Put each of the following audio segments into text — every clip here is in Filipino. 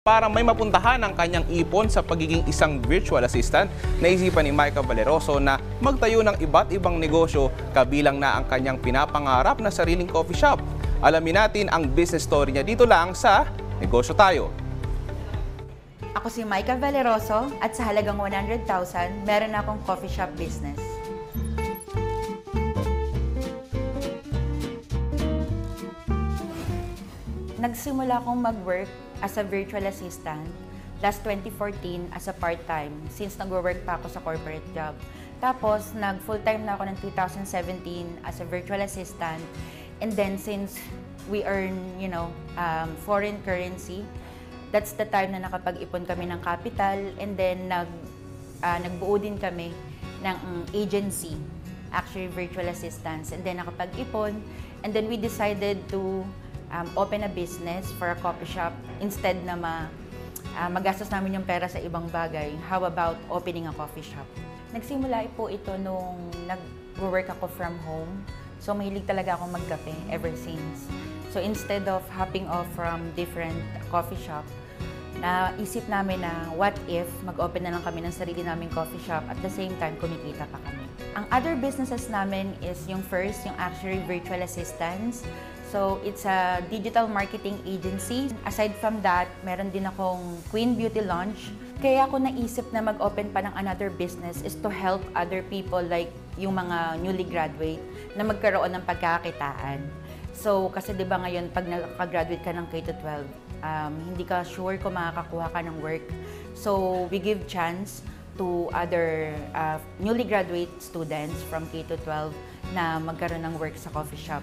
Para may mapuntahan ang kanyang ipon sa pagiging isang virtual assistant, naisipan ni Micah Valeroso na magtayo ng iba't ibang negosyo kabilang na ang kanyang pinapangarap na sariling coffee shop. Alamin natin ang business story niya dito lang sa Negosyo Tayo. Ako si Micah Valeroso at sa halagang 100,000, meron akong coffee shop business. Nagsimula akong mag-work as a virtual assistant last 2014 as a part-time since nag-work pa ako sa corporate job. Tapos, nag-full-time na ako ng 2017 as a virtual assistant. And then, since we earn, foreign currency, that's the time na nakapag-ipon kami ng capital. And then, nagbuo din kami ng agency, actually virtual assistants. And then, nakapag-ipon. And then, we decided to open a business for a coffee shop instead na magastos namin yung pera sa ibang bagay. How about opening a coffee shop? Nagsimula po ito nung nag-work ako from home. So mahilig talaga akong magkape ever since. So instead of hopping off from different coffee shop, naisip namin na what if mag-open na lang kami ng sarili naming coffee shop at the same time kumikita pa kami. Ang other businesses namin is yung first, yung actually virtual assistants. So, it's a digital marketing agency. Aside from that, meron din akong Queen Beauty Lounge. Kaya ako naisip na mag-open pa ng another business is to help other people like yung mga newly graduate na magkaroon ng pagkakakitaan. So, kasi di ba ngayon, pag nakagraduate ka ng K-12, hindi ka sure kung makakakuha ka ng work. So, we give chance to other newly graduate students from K-12 na magkaroon ng work sa coffee shop.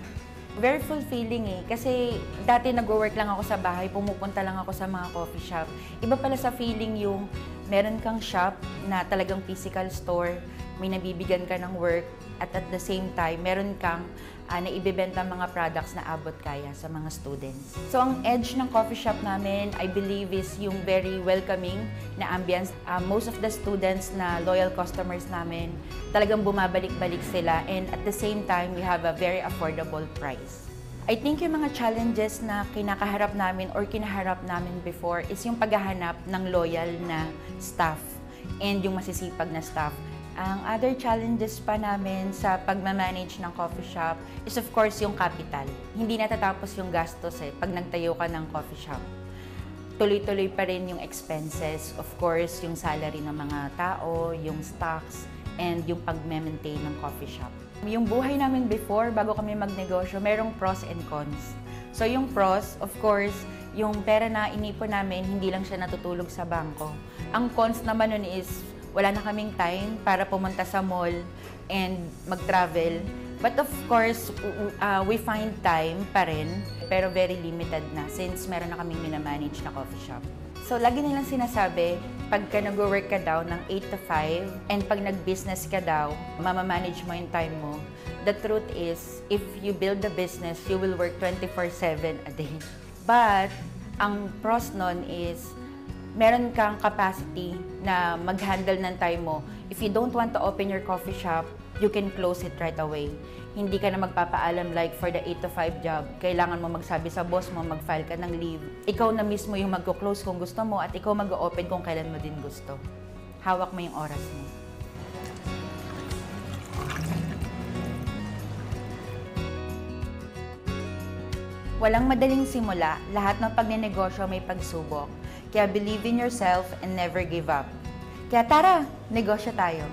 Very fulfilling kasi dati nag-work lang ako sa bahay, pumupunta lang ako sa mga coffee shop. Iba pala sa feeling yung meron kang shop na talagang physical store, may nabibigyan ka ng work, at the same time, meron kang naibibenta mga products na abot kaya sa mga students. So ang edge ng coffee shop namin, I believe, is yung very welcoming na ambience. Most of the students na loyal customers namin, talagang bumabalik-balik sila, and at the same time, we have a very affordable price. I think yung mga challenges na kinakaharap namin or kinaharap namin before is yung paghahanap ng loyal na staff and yung masisipag na staff. Ang other challenges pa namin sa pagmamanage ng coffee shop is of course yung capital. Hindi natatapos yung gastos pag nagtayo ka ng coffee shop. Tuloy-tuloy pa rin yung expenses, of course yung salary ng mga tao, yung stocks, and yung pag-maintain ng coffee shop. Yung buhay namin before, bago kami magnegosyo, merong pros and cons. So yung pros, of course, yung pera na inipon namin, hindi lang siya natutulog sa bangko. Ang cons naman nun is, wala na kaming time para pumunta sa mall and mag-travel. But of course, we find time pa rin, pero very limited na since meron na kaming minamanage na coffee shop. So, lagi nilang sinasabi, pagka nag-work ka daw ng 8 to 5, and pag nag-business ka daw, mamamanage mo yung time mo. The truth is, if you build a business, you will work 24/7 a day. But, ang pros nun is, meron kang capacity na mag-handle ng time mo. If you don't want to open your coffee shop, you can close it right away. Hindi ka na magpapaalam like for the 8 to 5 job. Kailangan mo magsabi sa boss mo, mag-file ka ng leave. Ikaw na mismo yung mag-close kung gusto mo at ikaw mag-open kung kailan mo din gusto. Hawak mo yung oras mo. Walang madaling simula, lahat ng pagnenegosyo may pagsubok. Kaya believe in yourself and never give up. Kaya tara, negosyo tayo!